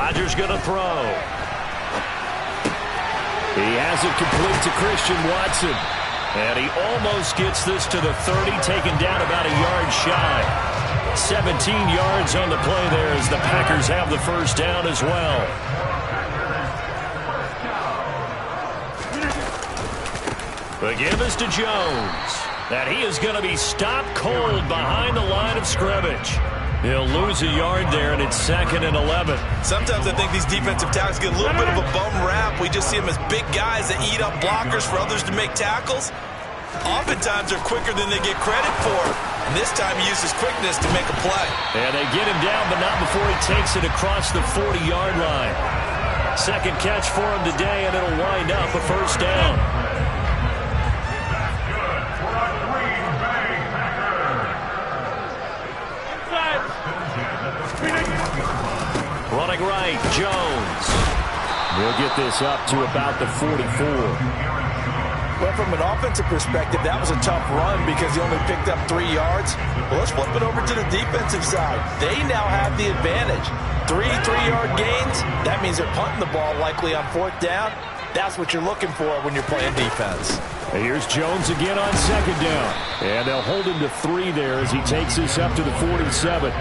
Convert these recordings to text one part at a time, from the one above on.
Rodgers going to throw. He has it complete to Christian Watson. And he almost gets this to the 30, taken down about a yard shy. 17 yards on the play there as the Packers have the first down as well. The give is to Jones. And he is going to be stopped cold behind the line of scrimmage. He'll lose a yard there, and it's 2nd and 11. Sometimes I think these defensive tackles get a little bit of a bum rap. We just see them as big guys that eat up blockers for others to make tackles. Oftentimes they're quicker than they get credit for. And this time he uses quickness to make a play. And they get him down, but not before he takes it across the 40-yard line. Second catch for him today, and it'll wind up a first down. Running right, Jones. We'll get this up to about the 44. Well, from an offensive perspective, that was a tough run because he only picked up 3 yards. Well, let's flip it over to the defensive side. They now have the advantage. 3 3-yard gains. That means they're punting the ball likely on 4th down. That's what you're looking for when you're playing defense. And here's Jones again on 2nd down. And they'll hold him to 3 there as he takes this up to the 47.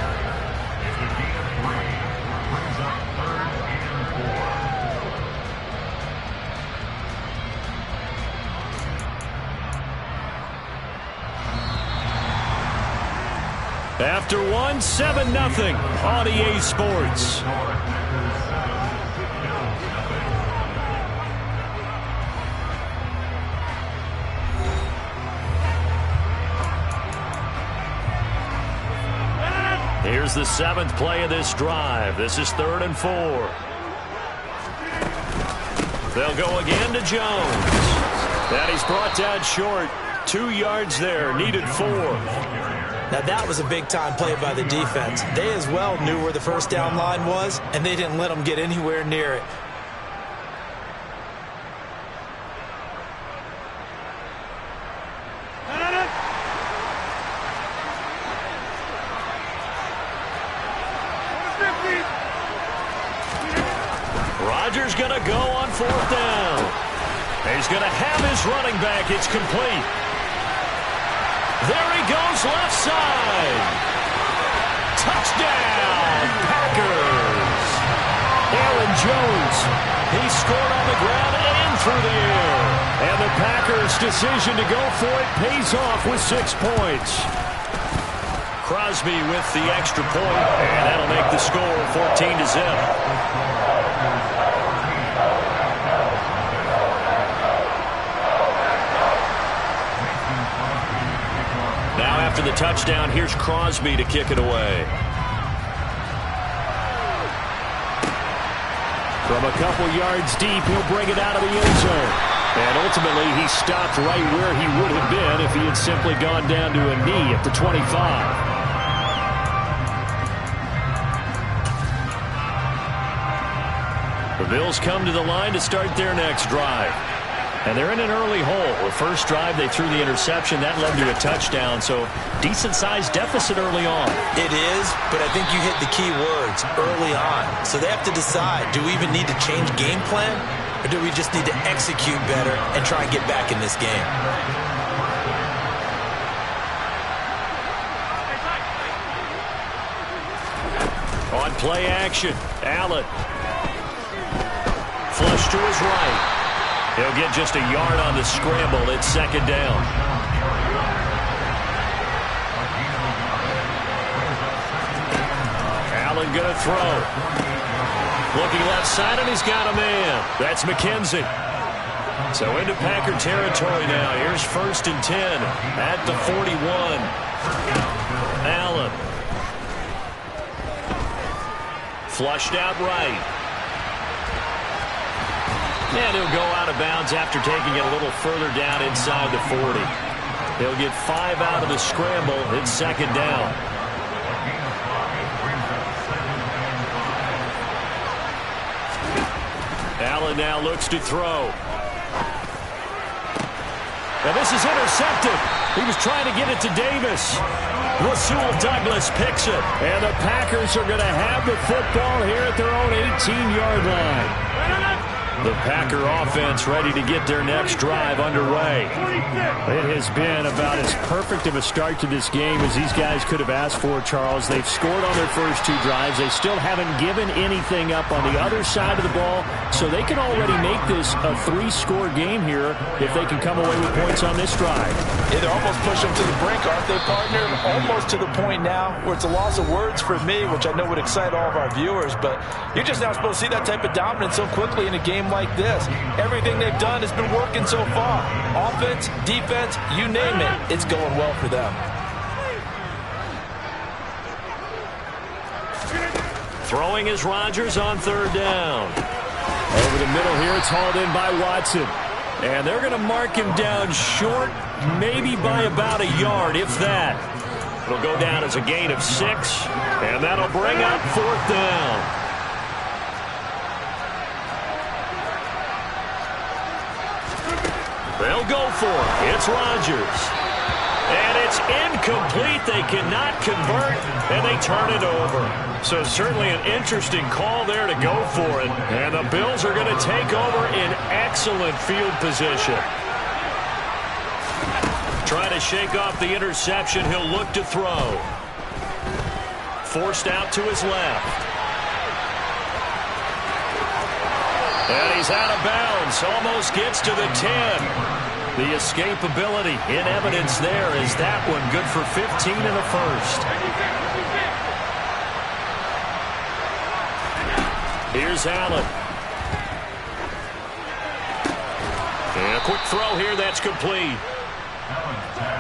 After one, 7-0 on EA Sports. Here's the 7th play of this drive. This is 3rd and 4. They'll go again to Jones. And he's brought down short. 2 yards there, needed 4. Now, that was a big-time play by the defense. They as well knew where the first down line was, and they didn't let them get anywhere near it. Rodgers going to go on 4th down. He's going to have his running back. It's complete. There he goes, left side. Touchdown, Packers. Aaron Jones, he scored on the ground and through the air. And the Packers' decision to go for it pays off with 6 points. Crosby with the extra point, and that'll make the score 14-0. After the touchdown, here's Crosby to kick it away. From a couple yards deep, he'll bring it out of the end zone. And ultimately, he stopped right where he would have been if he had simply gone down to a knee at the 25. The Bills come to the line to start their next drive. And they're in an early hole. The first drive, they threw the interception. That led to a touchdown, so decent-sized deficit early on. It is, but I think you hit the key words, early on. So they have to decide, do we even need to change game plan, or do we just need to execute better and try and get back in this game? On play action, Allen. Flush to his right. He'll get just a yard on the scramble. It's 2nd down. Allen going to throw. Looking left side, and he's got a man. That's McKenzie. So into Packer territory now. Here's 1st and 10 at the 41. Allen. Flushed out right. And he'll go out of bounds after taking it a little further down inside the 40. He'll get 5 out of the scramble. It's 2nd down. Allen now looks to throw. And this is intercepted. He was trying to get it to Davis. Rasul Douglas picks it. And the Packers are going to have the football here at their own 18-yard line. The Packer offense ready to get their next drive underway. It has been about as perfect of a start to this game as these guys could have asked for, Charles. They've scored on their first two drives. They still haven't given anything up on the other side of the ball, so they can already make this a 3-score game here if they can come away with points on this drive. Yeah, they're almost pushing them to the brink, aren't they, partner? Almost to the point now where it's a loss of words for me, which I know would excite all of our viewers, but you're just not supposed to see that type of dominance so quickly in a game like this. Everything they've done has been working so far. Offense, defense, you name it, it's going well for them. Throwing is Rodgers on third down. Over the middle here, it's hauled in by Watson. And they're going to mark him down short, maybe by about a yard, if that. It'll go down as a gain of 6, and that'll bring up fourth down. They'll go for it. It's Rodgers. And it's incomplete. They cannot convert, and they turn it over. So certainly an interesting call there to go for it. And the Bills are going to take over in excellent field position. Trying to shake off the interception. He'll look to throw. Forced out to his left. And he's out of bounds. Almost gets to the 10. The escapability in evidence there is that one good for 15 in the first. Here's Allen. And a quick throw here that's complete.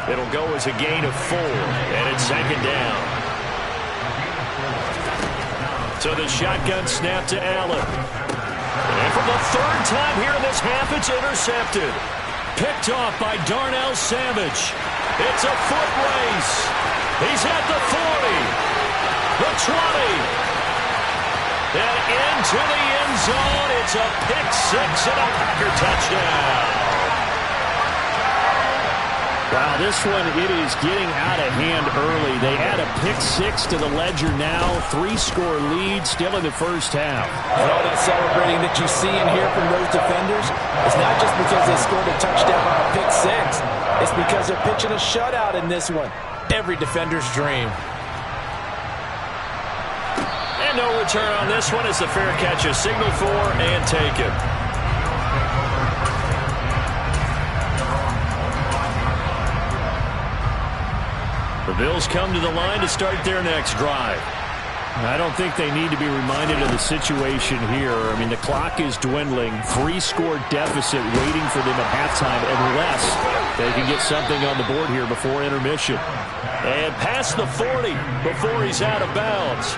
It'll go as a gain of 4, and it's second down. So the shotgun snap to Allen. And for the third time here in this half, it's intercepted. Picked off by Darnell Savage. It's a foot race. He's at the 40. The 20. And into the end zone. It's a pick-6 and a Packer touchdown. Wow, this one, it is getting out of hand early. They add a pick-6 to the ledger now. 3-score lead still in the first half. And all that celebrating that you see and hear from those defenders, it's not just because they scored a touchdown on a pick-6. It's because they're pitching a shutout in this one. Every defender's dream. And no return on this one as the fair catch is signaled for and taken. The Bills come to the line to start their next drive. I don't think they need to be reminded of the situation here. I mean, the clock is dwindling. 3-score deficit waiting for them at halftime unless they can get something on the board here before intermission. And past the 40 before he's out of bounds.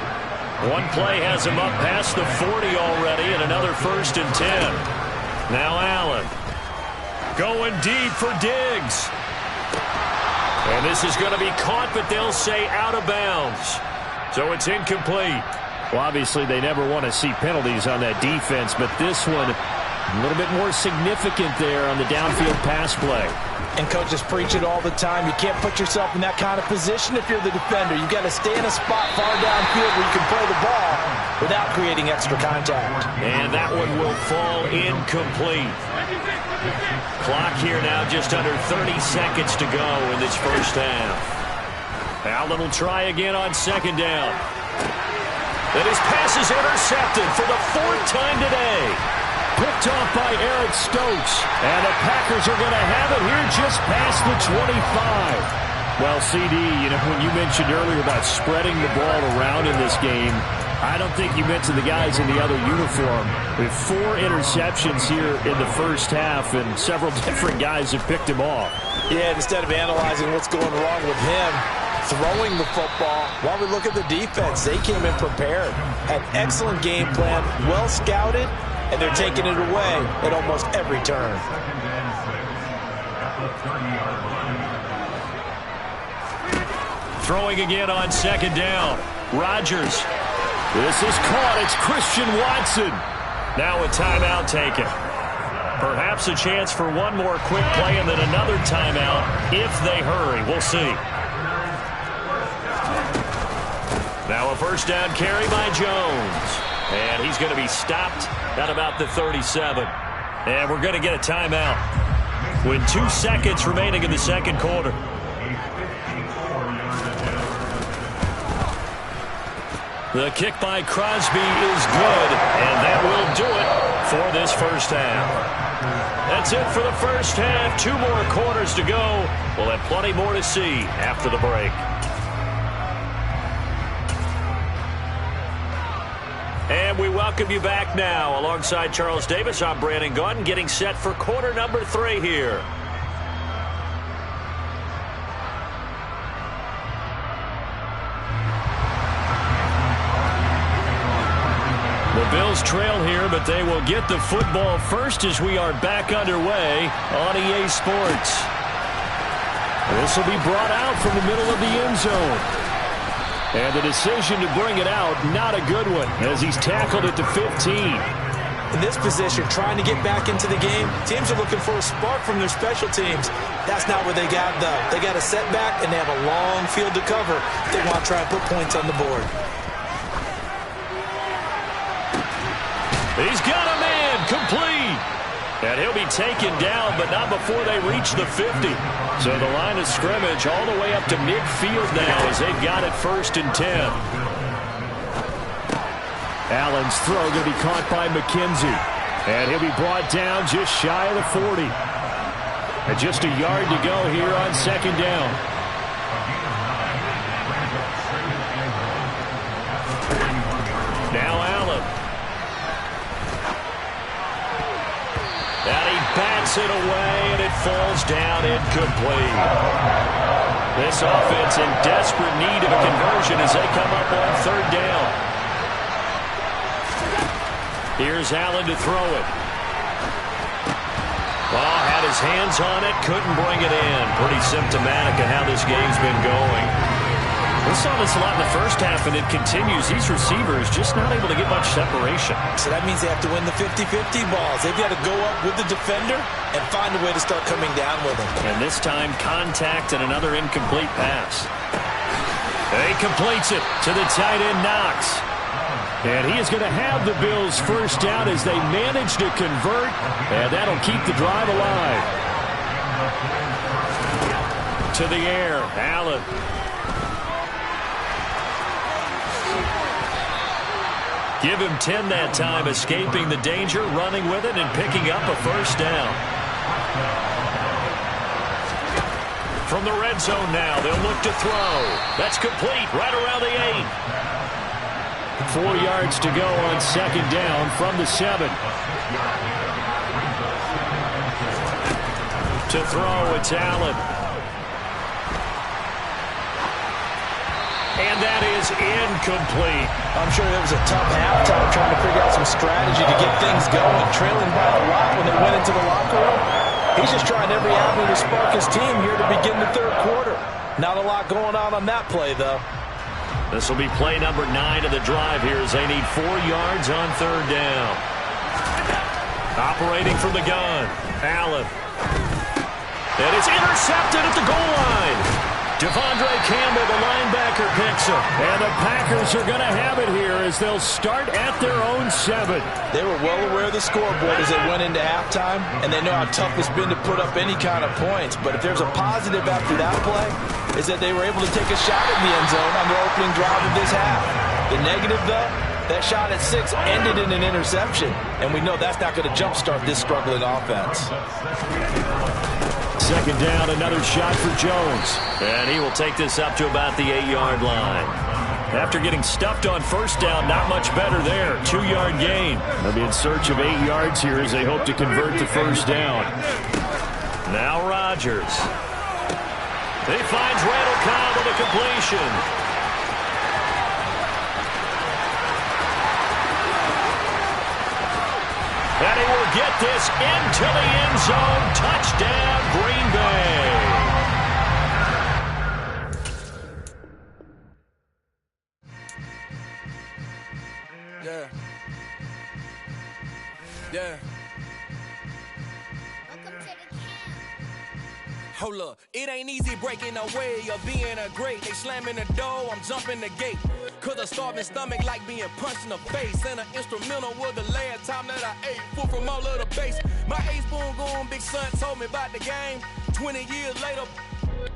One play has him up past the 40 already and another 1st and 10. Now Allen going deep for Diggs. And this is going to be caught, but they'll say out of bounds. So it's incomplete. Well, obviously, they never want to see penalties on that defense, but this one a little bit more significant there on the downfield pass play. And coaches preach it all the time. You can't put yourself in that kind of position if you're the defender. You've got to stay in a spot far downfield where you can play the ball without creating extra contact. And that one will fall incomplete. Clock here now just under 30 seconds to go in this first half. Allen will try again on second down. And his pass is intercepted for the 4th time today. Picked off by Eric Stokes. And the Packers are going to have it here just past the 25. Well, CD, you know, when you mentioned earlier about spreading the ball around in this game, I don't think you mentioned the guys in the other uniform. With 4 interceptions here in the first half, and several different guys have picked him off. Yeah, instead of analyzing what's going wrong with him, throwing the football, while we look at the defense, they came in prepared. Had excellent game plan, well scouted, and they're taking it away at almost every turn. Throwing again on second down. Rodgers. This is caught. It's Christian Watson. Now a timeout taken. Perhaps a chance for one more quick play and then another timeout if they hurry. We'll see. Now a first down carry by Jones. And he's going to be stopped at about the 37. And we're going to get a timeout with 2 seconds remaining in the second quarter. The kick by Crosby is good, and that will do it for this first half. That's it for the first half. 2 more quarters to go. We'll have plenty more to see after the break. And we welcome you back now. Alongside Charles Davis, I'm Brandon Gaudin, getting set for quarter number 3 here. The Bills trail here, but they will get the football first as we are back underway on EA Sports. This will be brought out from the middle of the end zone. And the decision to bring it out, not a good one, as he's tackled at the 15. In this position, trying to get back into the game, teams are looking for a spark from their special teams. That's not where they got, though. They got a setback, and they have a long field to cover if they want to try and put points on the board. He's got a man, complete. And he'll be taken down, but not before they reach the 50. So the line of scrimmage all the way up to midfield now as they've got it 1st and 10. Allen's throw going to be caught by McKenzie. And he'll be brought down just shy of the 40. And just a yard to go here on 2nd down. Now Allen. And he bats it away, and it falls down incomplete. This offense in desperate need of a conversion as they come up on 3rd down. Here's Allen to throw it. Oh, had his hands on it, couldn't bring it in. Pretty symptomatic of how this game's been going. We saw this a lot in the first half, and it continues. These receivers just not able to get much separation. So that means they have to win the 50-50 balls. They've got to go up with the defender and find a way to start coming down with him. And this time, contact and another incomplete pass. He completes it to the tight end, Knox. And he is going to have the Bills' first down as they manage to convert, and that'll keep the drive alive. To the air, Allen. Give him 10 that time, escaping the danger, running with it, and picking up a first down. From the red zone now, they'll look to throw. That's complete, right around the 8. 4 yards to go on 2nd down from the 7. To throw, it's Allen. And that is incomplete. I'm sure it was a tough halftime trying to figure out some strategy to get things going, trailing by a lot when they went into the locker room. He's just trying every avenue to spark his team here to begin the 3rd quarter. Not a lot going on that play, though. This will be play number 9 of the drive here as they need 4 yards on 3rd down. Operating from the gun, Allen. And it's intercepted at the goal line. Devondre Campbell, the linebacker, picks him. And the Packers are going to have it here as they'll start at their own 7. They were well aware of the scoreboard as they went into halftime, and they know how tough it's been to put up any kind of points. But if there's a positive after that play, is that they were able to take a shot at the end zone on the opening drive of this half. The negative, though, that shot at 6 ended in an interception, and we know that's not going to jumpstart this struggling offense. 2nd down, another shot for Jones. And he will take this up to about the 8-yard line. After getting stuffed on 1st down, not much better there. 2-yard gain. They'll be in search of 8 yards here as they hope to convert the 1st down. Now Rodgers. He finds Randall Cobb with a completion. And he will get this into the end zone. Touchdown, Green Bay. Hold up, it ain't easy breaking away or being a great. They slamming the door, I'm jumping the gate. Cause a starving stomach like being punched in the face. And an instrumental was the last time that I ate. Full from all of the bass. My ace boom goon, big son told me about the game. 20 years later,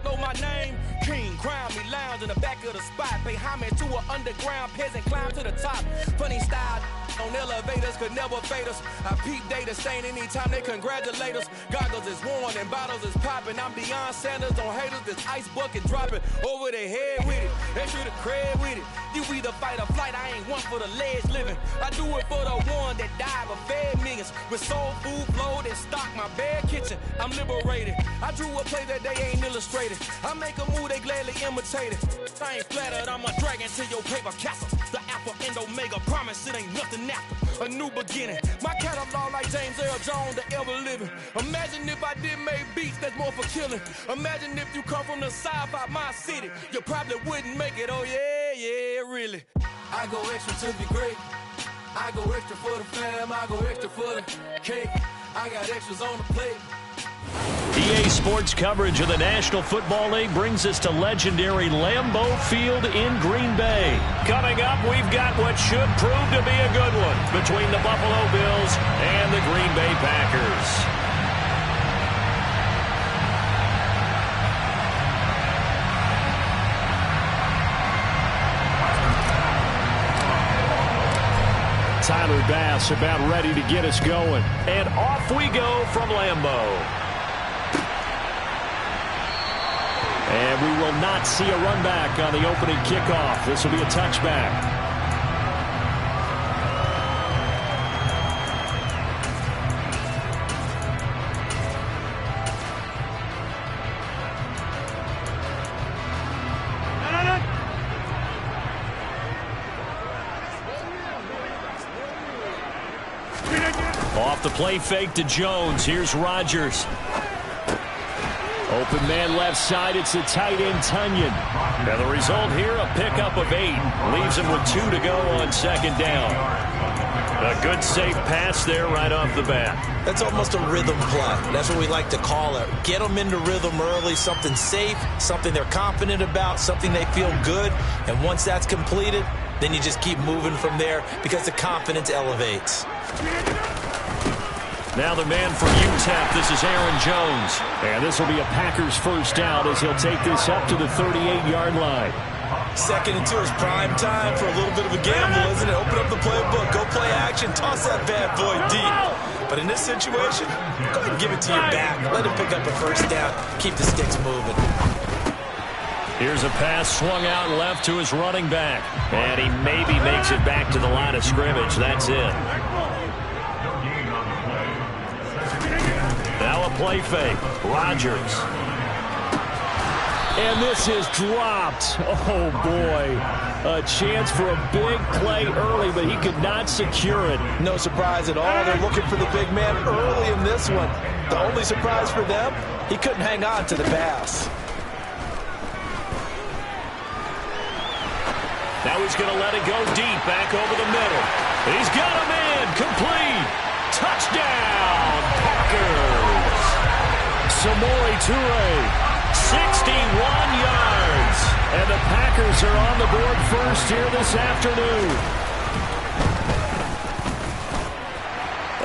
know my name. King, crown me, lounge in the back of the spot. Pay homage to an underground peasant, climb to the top. Funny style on elevators could never fade us. I peep data stain anytime they congratulate us. Goggles is worn and bottles is popping. I'm Deion Sanders on haters, this ice bucket dropping over their head with it. They should have cred with it. You either fight or flight, I ain't one for the ledge living. I do it for the one that died but fed millions. With soul food flowed and stocked my bare kitchen. I'm liberated. I drew a play that they ain't illustrated. I make a move, they gladly imitate it. I ain't flattered, I'm a dragon to your paper castle. The Alpha and Omega, promise it ain't nothing after. A new beginning. My catalog like James Earl Jones, the ever living. Imagine if I did make beats that's more for killing. Imagine if you come from the south out my city. You probably wouldn't make it, oh yeah, really. I go extra to be great. I go extra for the fam, I go extra for the cake. I got extras on the plate. EA Sports coverage of the National Football League brings us to legendary Lambeau Field in Green Bay. Coming up, we've got what should prove to be a good one between the Buffalo Bills and the Green Bay Packers. Tyler Bass about ready to get us going. And off we go from Lambeau. And we will not see a run back on the opening kickoff. This will be a touchback. Off the play fake to Jones. Here's Rodgers. Open man left side. It's a tight end, Tunyon. And the result here, a pickup of 8. Leaves him with 2 to go on second down. A good safe pass there right off the bat. That's almost a rhythm play. That's what we like to call it. Get them into rhythm early, something safe, something they're confident about, something they feel good. And once that's completed, then you just keep moving from there because the confidence elevates. Now the man for UTEP, this is Aaron Jones. And this will be a Packers first down as he'll take this up to the 38-yard line. 2nd and 2 is prime time for a little bit of a gamble, isn't it? Open up the playbook, go play action, toss that bad boy deep. But in this situation, go ahead and give it to your back. Let him pick up a first down. Keep the sticks moving. Here's a pass swung out left to his running back. And he maybe makes it back to the line of scrimmage. That's it. Now a play fake. Rodgers. And this is dropped. Oh, boy. A chance for a big play early, but he could not secure it. No surprise at all. They're looking for the big man early in this one. The only surprise for them, he couldn't hang on to the pass. Now he's going to let it go deep, back over the middle. He's got a man, complete. Touchdown, Packers. Samori Toure, 61 yards. And the Packers are on the board first here this afternoon.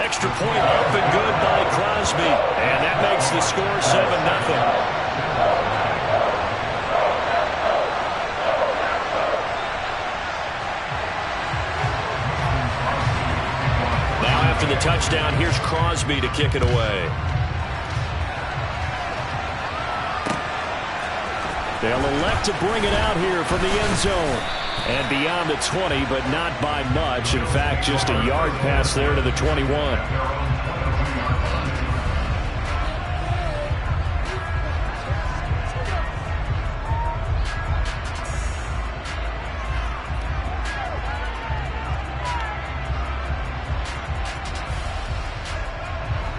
Extra point up and good by Crosby. And that makes the score 7-0. After the touchdown, here's Crosby to kick it away. They'll elect to bring it out here from the end zone. And beyond the 20, but not by much. In fact, just a yard pass there to the 21.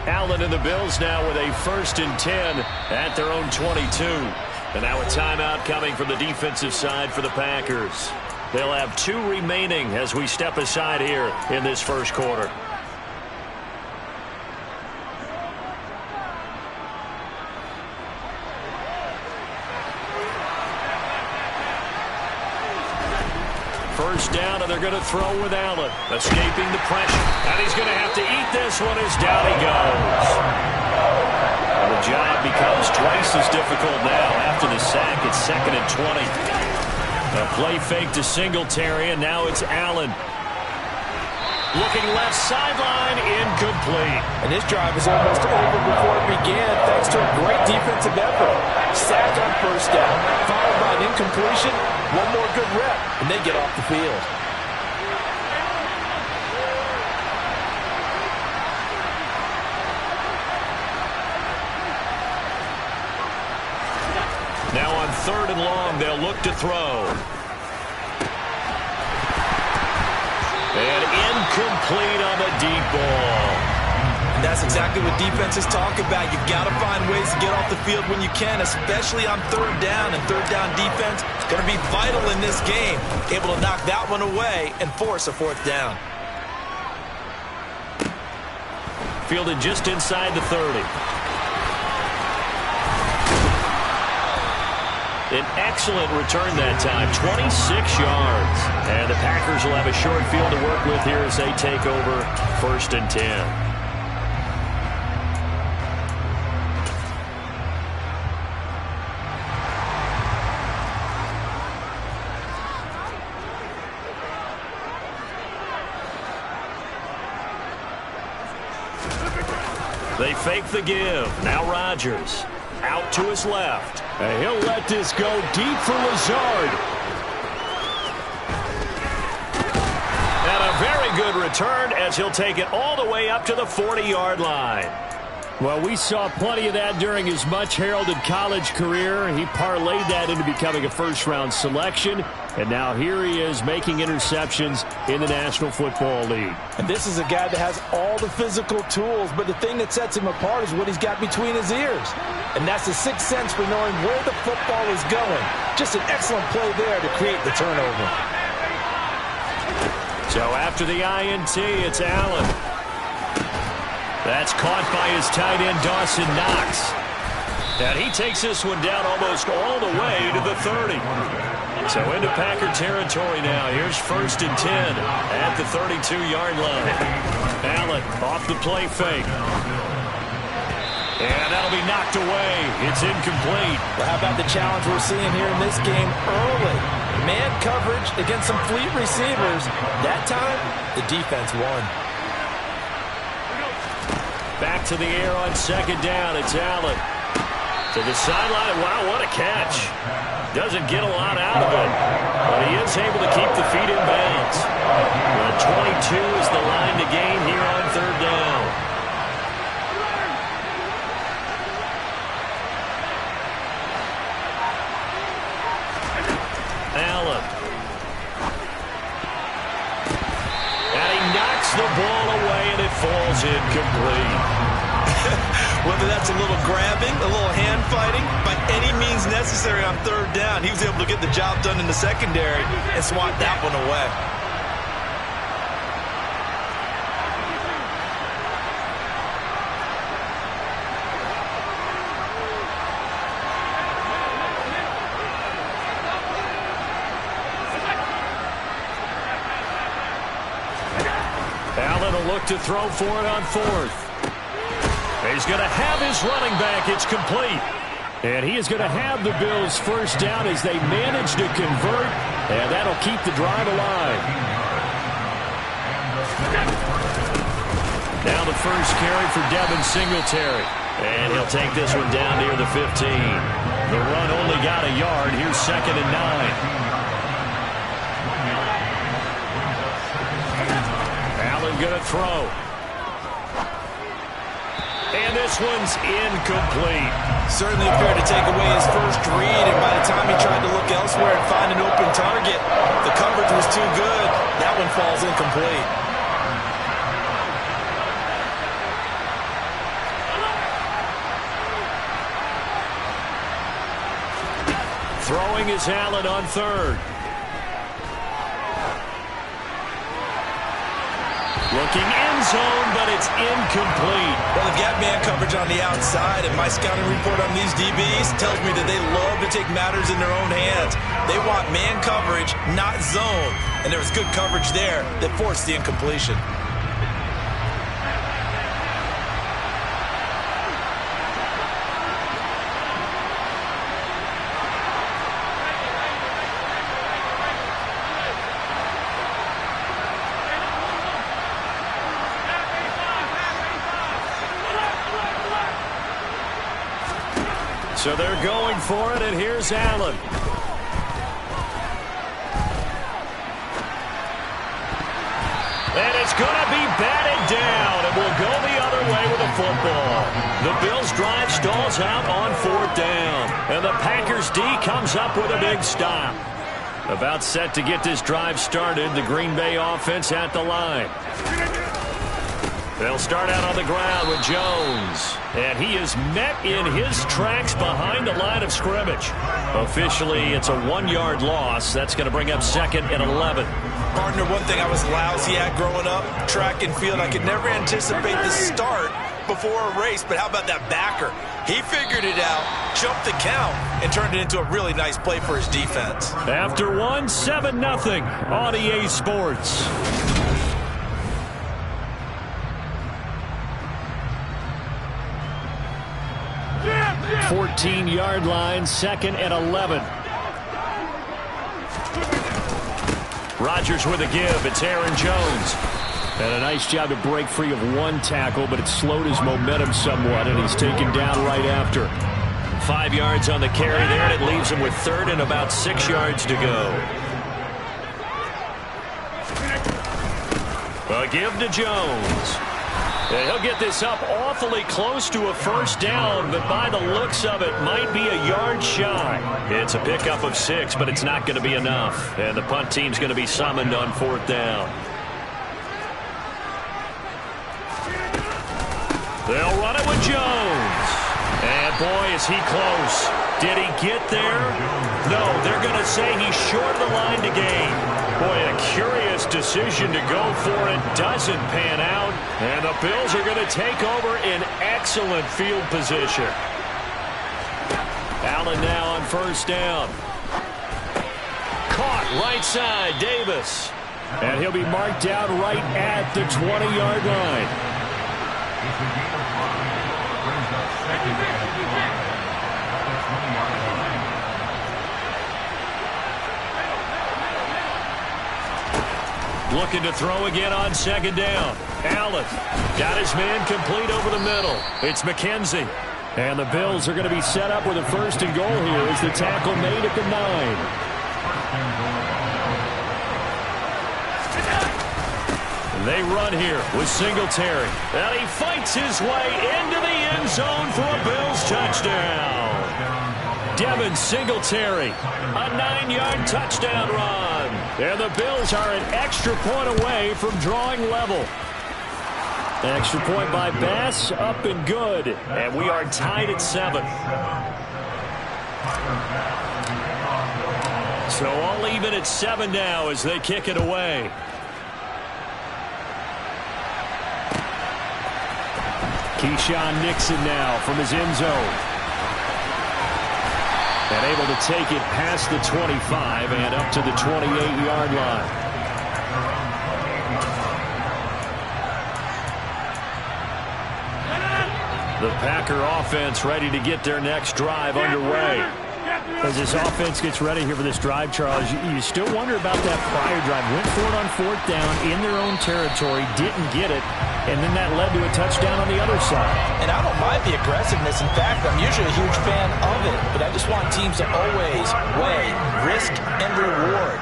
Allen and the Bills now with a 1st and 10 at their own 22. And now a timeout coming from the defensive side for the Packers. They'll have 2 remaining as we step aside here in this first quarter. First down, and they're going to throw with Allen. Escaping the pressure. And he's going to have to eat this one as down he goes. And the job becomes twice as difficult now. After the sack, it's 2nd and 20. A play fake to Singletary, and now it's Allen. Looking left sideline, incomplete. And this drive is almost over before it began, thanks to a great defensive effort. Sack on first down, followed by an incompletion. One more good rep, and they get off the field. Now on 3rd and long, they'll look to throw. And incomplete on the deep ball. And that's exactly what defenses talk about. You've got to find ways to get off the field when you can, especially on 3rd down. And 3rd down defense is going to be vital in this game. Able to knock that one away and force a 4th down. Fielded just inside the 30. An excellent return that time, 26 yards. And the Packers will have a short field to work with here as they take over 1st and 10. They fake the give. Now Rodgers out to his left. And he'll let this go deep for Lazard. And a very good return as he'll take it all the way up to the 40-yard line. Well, we saw plenty of that during his much-heralded college career. He parlayed that into becoming a first-round selection. And now here he is making interceptions in the National Football League. And this is a guy that has all the physical tools, but the thing that sets him apart is what he's got between his ears. And that's the sixth sense for knowing where the football is going. Just an excellent play there to create the turnover. So after the INT, it's Allen. That's caught by his tight end, Dawson Knox. And he takes this one down almost all the way to the 30. So into Packer territory now. Here's 1st and 10 at the 32-yard line. Allen off the play fake. And that'll be knocked away. It's incomplete. Well, how about the challenge we're seeing here in this game early? Man coverage against some fleet receivers. That time, the defense won. Back to the air on 2nd down. It's Allen. To the sideline. Wow, what a catch. Doesn't get a lot out of it. But he is able to keep the feet in bounds. 22 is the line to gain here on 3rd down. Allen. And he knocks the ball away, and it falls incomplete. Whether that's a little grabbing, a little hand fighting, by any means necessary on 3rd down, he was able to get the job done in the secondary and swat that one away. Allen will look to throw for it on 4th. He's going to have his running back. It's complete. And he is going to have the Bills' first down as they manage to convert. And that'll keep the drive alive. Now the first carry for Devin Singletary. And he'll take this one down near the 15. The run only got a yard. Here's 2nd and 9. Allen going to throw. And this one's incomplete. Certainly appeared to take away his first read, and by the time he tried to look elsewhere and find an open target, the coverage was too good. That one falls incomplete. Throwing is Allen on 3rd. Looking end zone, but it's incomplete. Well, they've got man coverage on the outside, and my scouting report on these DBs tells me that they love to take matters in their own hands. They want man coverage, not zone. And there was good coverage there that forced the incompletion. So they're going for it, and here's Allen. And it's going to be batted down, and will go the other way with the football. The Bills' drive stalls out on 4th down, and the Packers' D comes up with a big stop. About set to get this drive started, the Green Bay offense at the line. They'll start out on the ground with Jones. And he is met in his tracks behind the line of scrimmage. Officially, it's a 1-yard loss. That's going to bring up 2nd and 11. Partner, one thing I was lousy at growing up, track and field, I could never anticipate the start before a race. But how about that backer? He figured it out, jumped the count, and turned it into a really nice play for his defense. After 7-0 on EA Sports. 14-yard line, 2nd and 11. Rodgers with a give. It's Aaron Jones. And a nice job to break free of one tackle, but it slowed his momentum somewhat, and he's taken down right after. 5 yards on the carry there, and it leaves him with 3rd and about 6 yards to go. A give to Jones. And he'll get this up awfully close to a 1st down, but by the looks of it, might be a yard shy. It's a pickup of 6, but it's not going to be enough. And the punt team's going to be summoned on 4th down. They'll run it with Jones. And boy, is he close. Did he get there? No, they're going to say he's short of the line to gain. Boy, a curious decision to go for it. Doesn't pan out. And the Bills are going to take over in excellent field position. Allen now on 1st down. Caught right side, Davis. And he'll be marked down right at the 20-yard line. Looking to throw again on 2nd down. Allen got his man complete over the middle. It's McKenzie. And the Bills are going to be set up with a 1st and goal here as the tackle made at the 9. They run here with Singletary. And he fights his way into the end zone for a Bills touchdown. Devin Singletary, a 9-yard touchdown run. And the Bills are an extra point away from drawing level. Extra point by Bass, up and good. And we are tied at 7. So all even at 7 now as they kick it away. Keyshawn Nixon now from his end zone. And able to take it past the 25 and up to the 28-yard line. The Packer offense ready to get their next drive underway. As this offense gets ready here for this drive, Charles, you still wonder about that prior drive. Went for it on 4th down in their own territory, didn't get it, and then that led to a touchdown on the other side. And I don't mind the aggressiveness. In fact, I'm usually a huge fan of it, but I just want teams to always weigh risk and reward.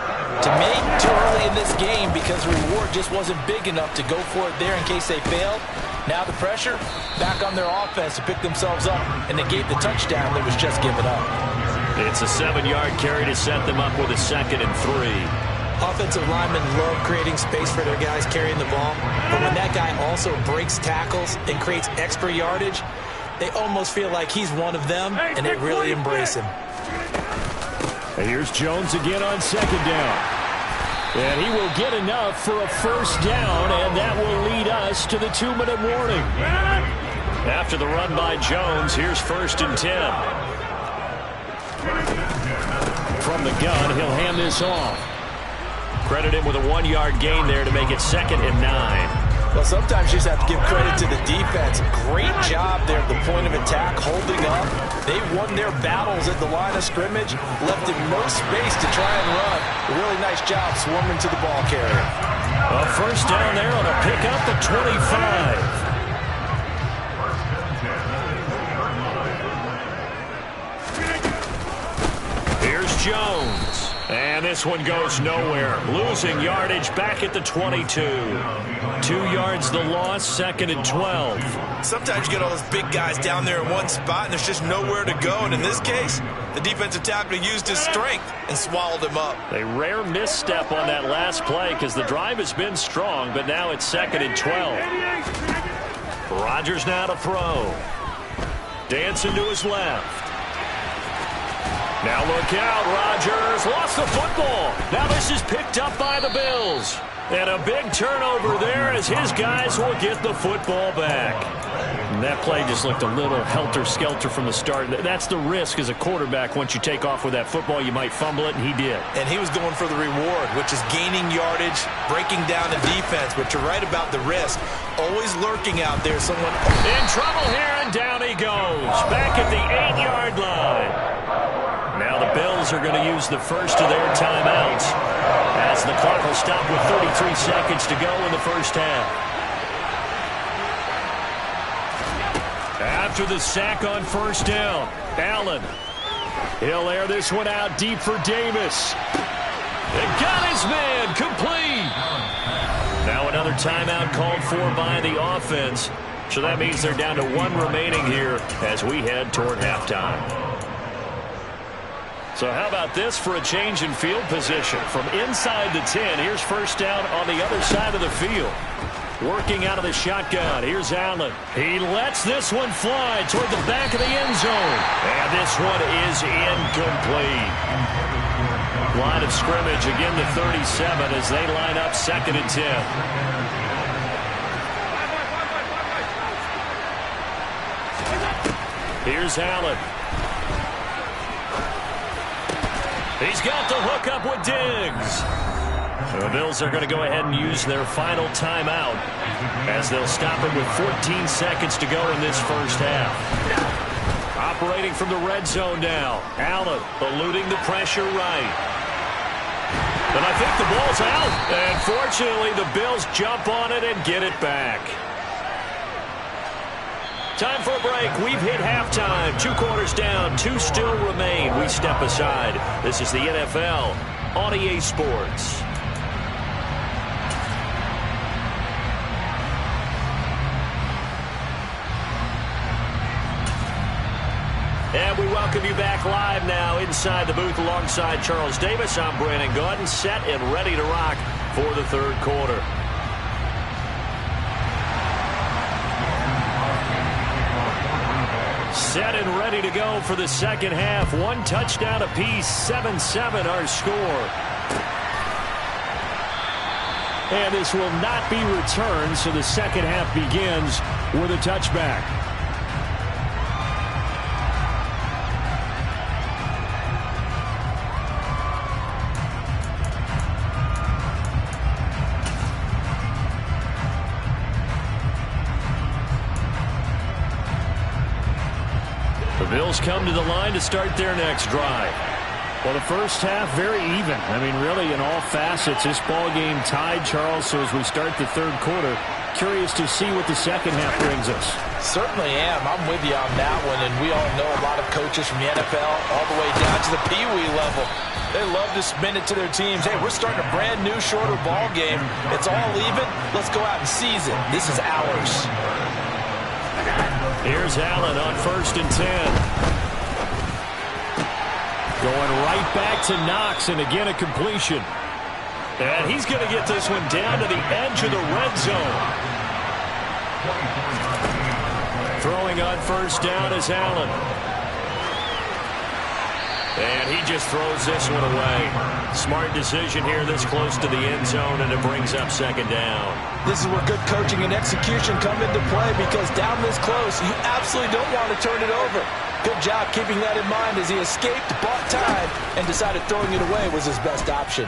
To me, too early in this game because the reward just wasn't big enough to go for it there in case they failed. Now the pressure back on their offense to pick themselves up and negate the touchdown that was just given up. It's a 7-yard carry to set them up with a 2nd and 3. Offensive linemen love creating space for their guys carrying the ball, but when that guy also breaks tackles and creates extra yardage, they almost feel like he's one of them, and they really embrace him. And here's Jones again on 2nd down. And he will get enough for a first down, and that will lead us to the 2-minute warning. After the run by Jones, here's 1st and 10. From the gun, he'll hand this off. Credit him with a 1-yard gain there to make it 2nd and 9. Well, sometimes you just have to give credit to the defense. Great job there at the point of attack, holding up. They won their battles at the line of scrimmage, left him no space to try and run. A really nice job swarming to the ball carrier. A first down there on a pickup at 25. Here's Jones. And this one goes nowhere. Losing yardage back at the 22. 2 yards the loss, 2nd and 12. Sometimes you get all those big guys down there in one spot, and there's just nowhere to go. And in this case, the defensive tackle used his strength and swallowed him up. A rare misstep on that last play because the drive has been strong, but now it's 2nd and 12. Rodgers now to throw. Dancing to his left. Now look out, Rodgers lost the football. Now this is picked up by the Bills. And a big turnover there as his guys will get the football back. And that play just looked a little helter-skelter from the start. That's the risk as a quarterback. Once you take off with that football, you might fumble it, and he did. And he was going for the reward, which is gaining yardage, breaking down the defense. But you're right about the risk. Always lurking out there. Someone in trouble here, and down he goes. Back at the 8-yard line. Now the Bills are going to use the first of their timeouts as the clock will stop with 33 seconds to go in the first half. After the sack on first down, Allen. He'll air this one out deep for Davis. And got his man complete. Now another timeout called for by the offense. So that means they're down to 1 remaining here as we head toward halftime. So how about this for a change in field position? From inside the 10, here's first down on the other side of the field. Working out of the shotgun, here's Allen. He lets this one fly toward the back of the end zone. And this one is incomplete. Line of scrimmage again to 37 as they line up 2nd and 10. Here's Allen. He's got the hook up with Diggs. The Bills are going to go ahead and use their final timeout as they'll stop it with 14 seconds to go in this first half. Operating from the red zone now. Allen eluding the pressure right. But I think the ball's out. And fortunately, the Bills jump on it and get it back. Time for a break. We've hit halftime. 2 quarters down. 2 still remain. We step aside. This is the NFL on EA Sports. And we welcome you back live now inside the booth alongside Charles Davis. I'm Brandon Gaudin, set and ready to rock for the 3rd quarter. Set and ready to go for the 2nd half. 1 touchdown apiece, 7-7 our score. And this will not be returned, so the 2nd half begins with a touchback. The Bills come to the line to start their next drive. Well, the first half, very even. I mean, really, in all facets, this ball game tied, Charles. So as we start the 3rd quarter, curious to see what the 2nd half brings us. Certainly am. I'm with you on that one. And we all know a lot of coaches from the NFL all the way down to the Pee Wee level. They love to spin it to their teams. Hey, we're starting a brand new, shorter ball game. It's all even. Let's go out and seize it. This is ours. Here's Allen on 1st and 10. Going right back to Knox, and again a completion. And he's going to get this one down to the edge of the red zone. Throwing on first down is Allen. And he just throws this one away. Smart decision here this close to the end zone, and it brings up second down. This is where good coaching and execution come into play, because down this close, you absolutely don't want to turn it over. Good job keeping that in mind as he escaped, bought time, and decided throwing it away was his best option.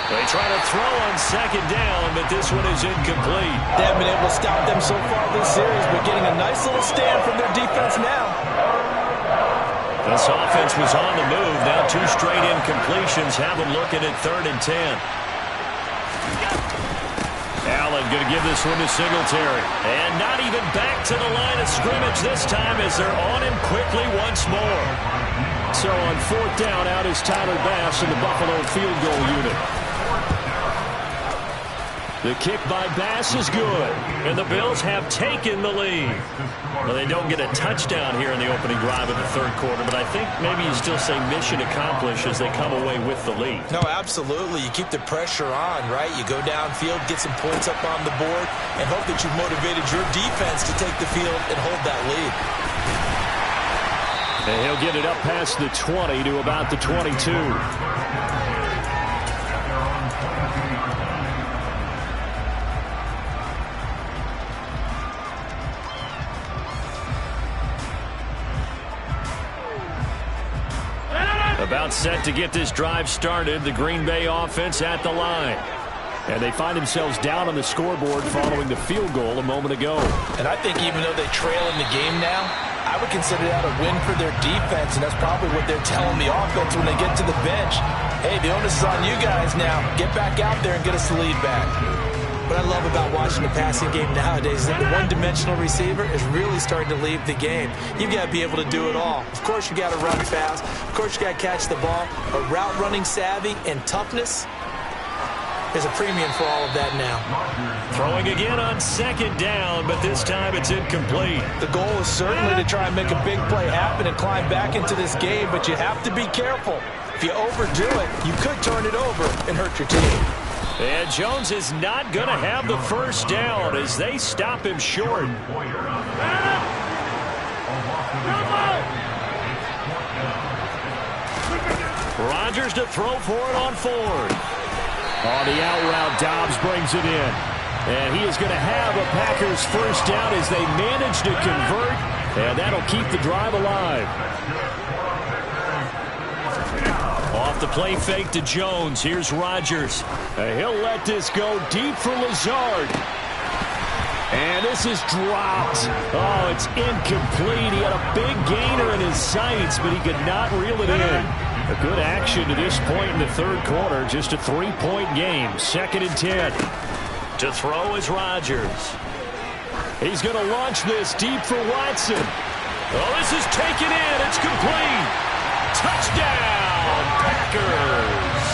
They try to throw on second down, but this one is incomplete. They haven't been able to stop them so far this series, but getting a nice little stand from their defense now. This offense was on the move. Now 2 straight incompletions have them looking at 3rd and 10. Allen going to give this one to Singletary. And not even back to the line of scrimmage this time as they're on him quickly once more. So on 4th down, out is Tyler Bass in the Buffalo field goal unit. The kick by Bass is good, and the Bills have taken the lead. Well, they don't get a touchdown here in the opening drive of the 3rd quarter, but I think maybe you still say mission accomplished as they come away with the lead. No, absolutely. You keep the pressure on, right? You go downfield, get some points up on the board, and hope that you've motivated your defense to take the field and hold that lead. And he'll get it up past the 20 to about the 22. About set to get this drive started. The Green Bay offense at the line. And they find themselves down on the scoreboard following the field goal a moment ago. And I think even though they trail in the game now, I would consider that a win for their defense, and that's probably what they're telling the offense when they get to the bench. Hey, the onus is on you guys now. Get back out there and get us the lead back. What I love about watching the passing game nowadays is that the one-dimensional receiver is really starting to leave the game. You've got to be able to do it all. Of course, you got to run fast. Of course, you got to catch the ball. But route running savvy and toughness is a premium for all of that now. Throwing again on 2nd down, but this time it's incomplete. The goal is certainly to try and make a big play happen and climb back into this game, but you have to be careful. If you overdo it, you could turn it over and hurt your team. And Jones is not going to have the first down as they stop him short. Rodgers to throw for it on 4th. On the out route, Dobbs brings it in. And he is going to have a Packers first down as they manage to convert. And that'll keep the drive alive. Off the play fake to Jones. Here's Rodgers. He'll let this go deep for Lazard. And this is dropped. Oh, it's incomplete. He had a big gainer in his sights, but he could not reel it in. A good action to this point in the 3rd quarter. Just a 3-point game. 2nd and 10. To throw is Rodgers. He's going to launch this deep for Watson. Oh, this is taken in. It's complete. Touchdown, Packers.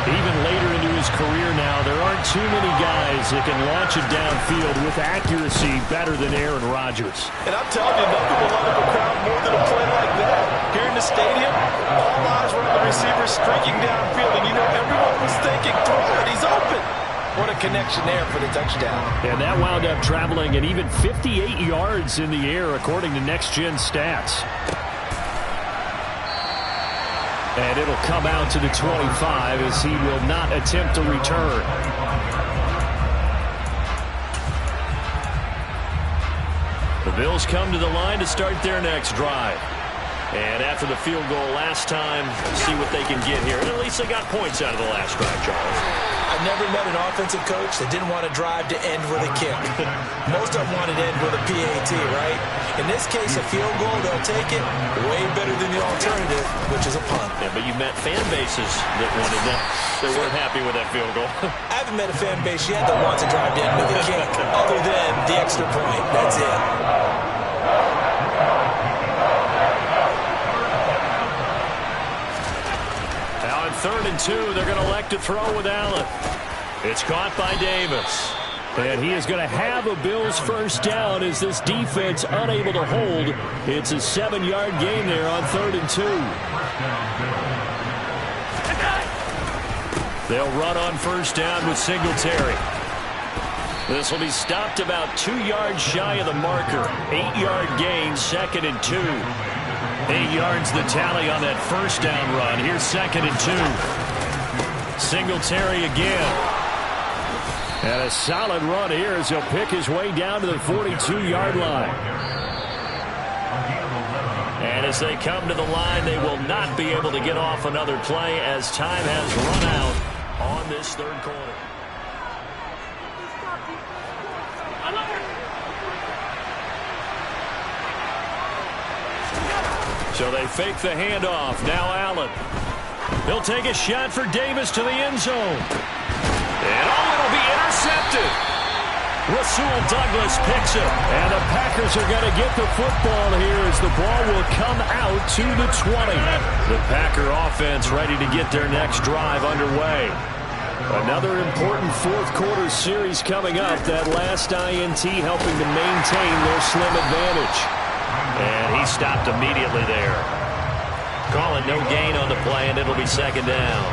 Even later into his career now, there aren't too many guys that can launch it downfield with accuracy better than Aaron Rodgers. And I'm telling you, nothing will light up a crowd more than a play like that. Here in the stadium, all eyes were on the receiver streaking downfield, and you know everyone was thinking, throw it, he's open. What a connection there for the touchdown. And that wound up traveling an even 58 yards in the air, according to Next Gen Stats. And it'll come out to the 25 as he will not attempt to return. The Bills come to the line to start their next drive. And after the field goal last time, see what they can get here. And at least they got points out of the last drive, Charles. I've never met an offensive coach that didn't want to drive to end with a kick. Most of them wanted to end with a PAT, right? In this case, a field goal, they'll take it way better than the alternative, which is a punt. Yeah, but you've met fan bases that wanted that. They weren't happy with that field goal. I haven't met a fan base yet that wants to drive to end with a kick, other than the extra point. That's it. Now on 3rd and 2, they're going to elect to throw with Allen. It's caught by Davis. And he is going to have a Bills first down as this defense unable to hold. It's a 7-yard gain there on 3rd and 2. They'll run on first down with Singletary. This will be stopped about 2 yards shy of the marker. 8-yard gain, 2nd and 2. 8 yards the tally on that first down run. Here's 2nd and 2. Singletary again. And a solid run here as he'll pick his way down to the 42-yard line. And as they come to the line, they will not be able to get off another play as time has run out on this third quarter. So they fake the handoff. Now Allen. He'll take a shot for Davis to the end zone. And it'll be intercepted. Rasul Douglas picks it. And the Packers are going to get the football here as the ball will come out to the 20. The Packer offense ready to get their next drive underway. Another important fourth quarter series coming up. That last INT helping to maintain their slim advantage. And he stopped immediately there. Calling no gain on the play, and it'll be 2nd down.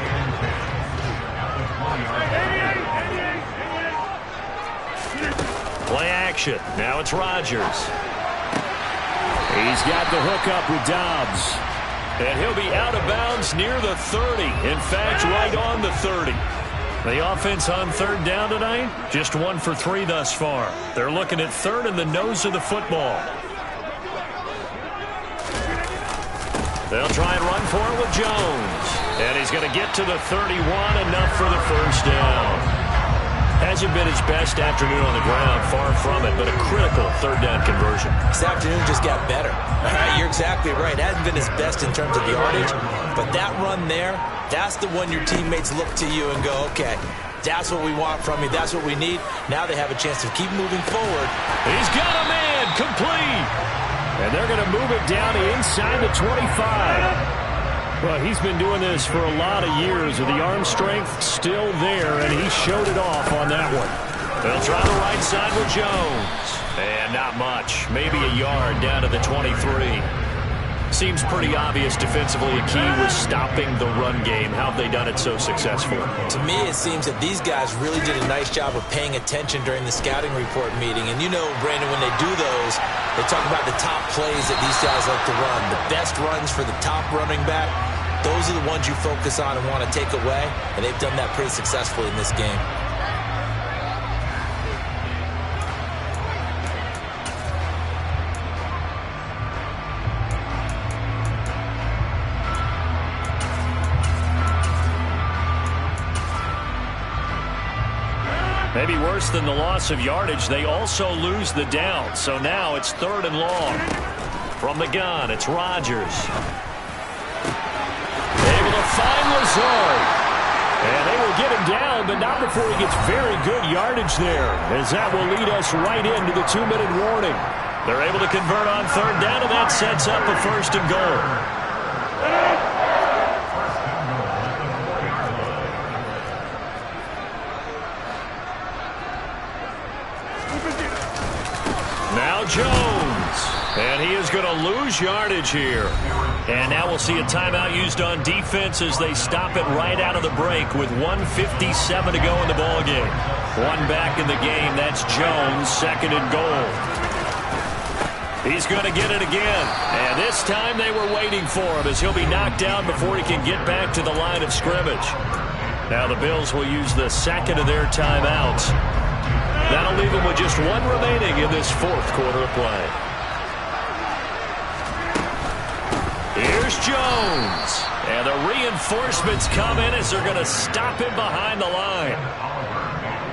Play action. Now it's Rodgers. He's got the hook up with Dobbs. And he'll be out of bounds near the 30. In fact, right on the 30. The offense on 3rd down tonight, just 1 for 3 thus far. They're looking at 3rd in the nose of the football. They'll try and run for it with Jones. And he's going to get to the 31, enough for the first down. Hasn't been his best afternoon on the ground, far from it, but a critical 3rd down conversion. This afternoon just got better. You're exactly right. It hasn't been his best in terms of yardage, but that run there, that's the one your teammates look to you and go, okay, that's what we want from you. That's what we need. Now they have a chance to keep moving forward. He's got a man, complete. And they're going to move it down inside the 25. Well, he's been doing this for a lot of years with the arm strength still there, and he showed it off on that one. They'll try the right side with Jones. And not much. Maybe a yard down to the 23. Seems pretty obvious defensively a key was stopping the run game. How have they done it so successfully? To me, it seems that these guys really did a nice job of paying attention during the scouting report meeting. And you know, Brandon, when they do those, they talk about the top plays that these guys like to run. The best runs for the top running back, those are the ones you focus on and want to take away. And they've done that pretty successfully in this game. Maybe worse than the loss of yardage, they also lose the down. So now it's 3rd and long. From the gun, it's Rodgers. Able to find Lazard. And they will get him down, but not before he gets very good yardage there, as that will lead us right into the 2-minute warning. They're able to convert on 3rd down, and that sets up a 1st and goal. Jones, and he is going to lose yardage here. And now we'll see a timeout used on defense as they stop it right out of the break with 1:57 to go in the ballgame. One back in the game. That's Jones, 2nd and goal. He's going to get it again. And this time they were waiting for him as he'll be knocked down before he can get back to the line of scrimmage. Now the Bills will use the 2nd of their timeouts. That'll leave them with just 1 remaining in this 4th quarter of play. Here's Jones. And the reinforcements come in as they're going to stop him behind the line.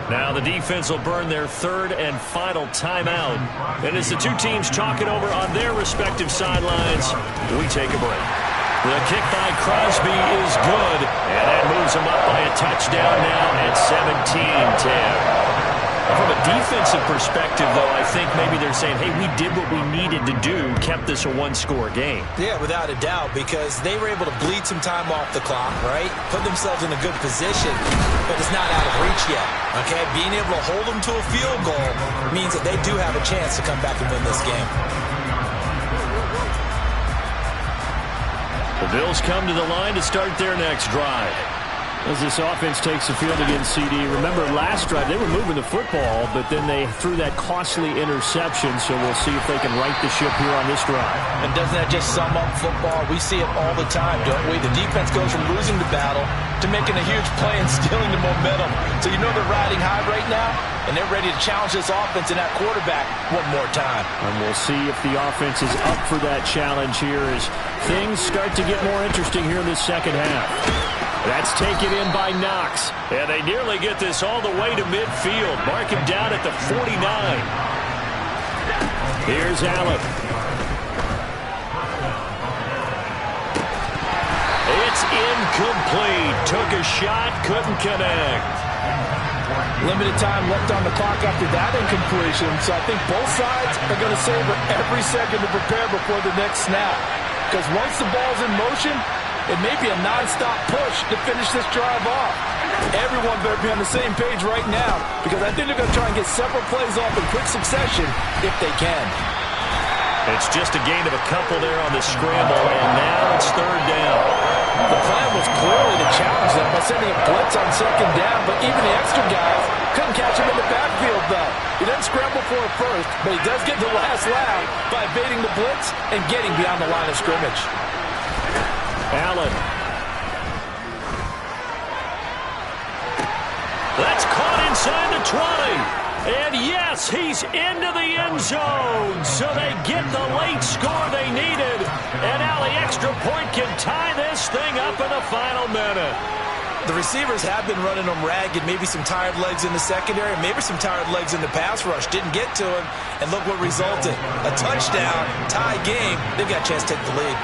Now the defense will burn their 3rd and final timeout. And as the two teams talk it over on their respective sidelines, we take a break. The kick by Crosby is good. And that moves him up by a touchdown now at 17-10. From a defensive perspective, though, I think maybe they're saying, hey, we did what we needed to do, kept this a 1-score game. Yeah, without a doubt, because they were able to bleed some time off the clock, right? Put themselves in a good position, but it's not out of reach yet, okay? Being able to hold them to a field goal means that they do have a chance to come back and win this game. The Bills come to the line to start their next drive. As this offense takes the field against CD, remember last drive they were moving the football, but then they threw that costly interception, so we'll see if they can right the ship here on this drive. And doesn't that just sum up football? We see it all the time, don't we? The defense goes from losing the battle to making a huge play and stealing the momentum. So you know they're riding high right now, and they're ready to challenge this offense and that quarterback one more time. And we'll see if the offense is up for that challenge here as things start to get more interesting here in this second half. That's taken in by Knox. And they nearly get this all the way to midfield. Mark him down at the 49. Here's Allen. It's incomplete. Took a shot, couldn't connect. Limited time left on the clock after that incompletion, so I think both sides are going to savor every second to prepare before the next snap. Because once the ball's in motion, it may be a non-stop push to finish this drive off. Everyone better be on the same page right now, because I think they're going to try and get several plays off in quick succession if they can. It's just a gain of a couple there on the scramble, and now it's third down. The plan was clearly to challenge them by sending a blitz on second down, but even the extra guys couldn't catch him in the backfield, though. He doesn't scramble for it first, but he does get the last laugh by evading the blitz and getting beyond the line of scrimmage. Allen. That's caught inside the 20. And yes, he's into the end zone. So they get the late score they needed. And now the extra point can tie this thing up in the final minute. The receivers have been running them ragged. Maybe some tired legs in the secondary, maybe some tired legs in the pass rush. Didn't get to him, and look what resulted. A touchdown, tie game. They've got a chance to take the lead.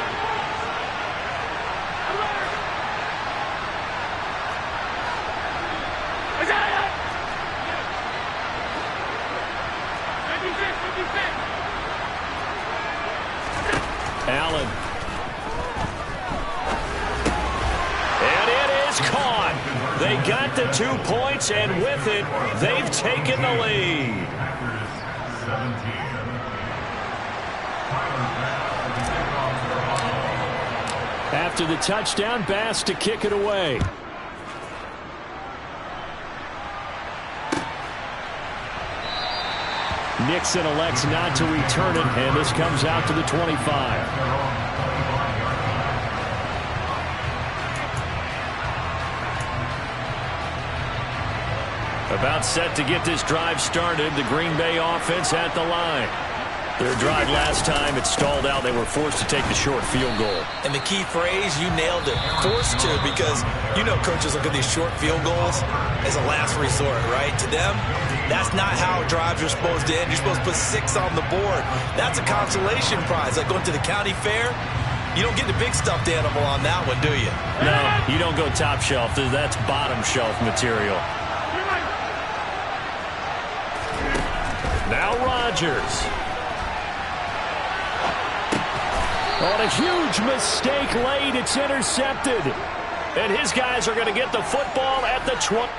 Allen. And it is caught. They got the 2 points, and with it, they've taken the lead. After the touchdown, Bass to kick it away. Nixon elects not to return it, and this comes out to the 25. About set to get this drive started, the Green Bay offense at the line. Their drive last time, it stalled out. They were forced to take the short field goal. And the key phrase, you nailed it. Forced to, because you know coaches look at these short field goals as a last resort, right? To them, that's not how drives are supposed to end. You're supposed to put 6 on the board. That's a consolation prize. Like going to the county fair, you don't get the big stuffed animal on that one, do you? No, you don't go top shelf. That's bottom shelf material. Now Rodgers. On a huge mistake late, it's intercepted. And his guys are going to get the football at the 20.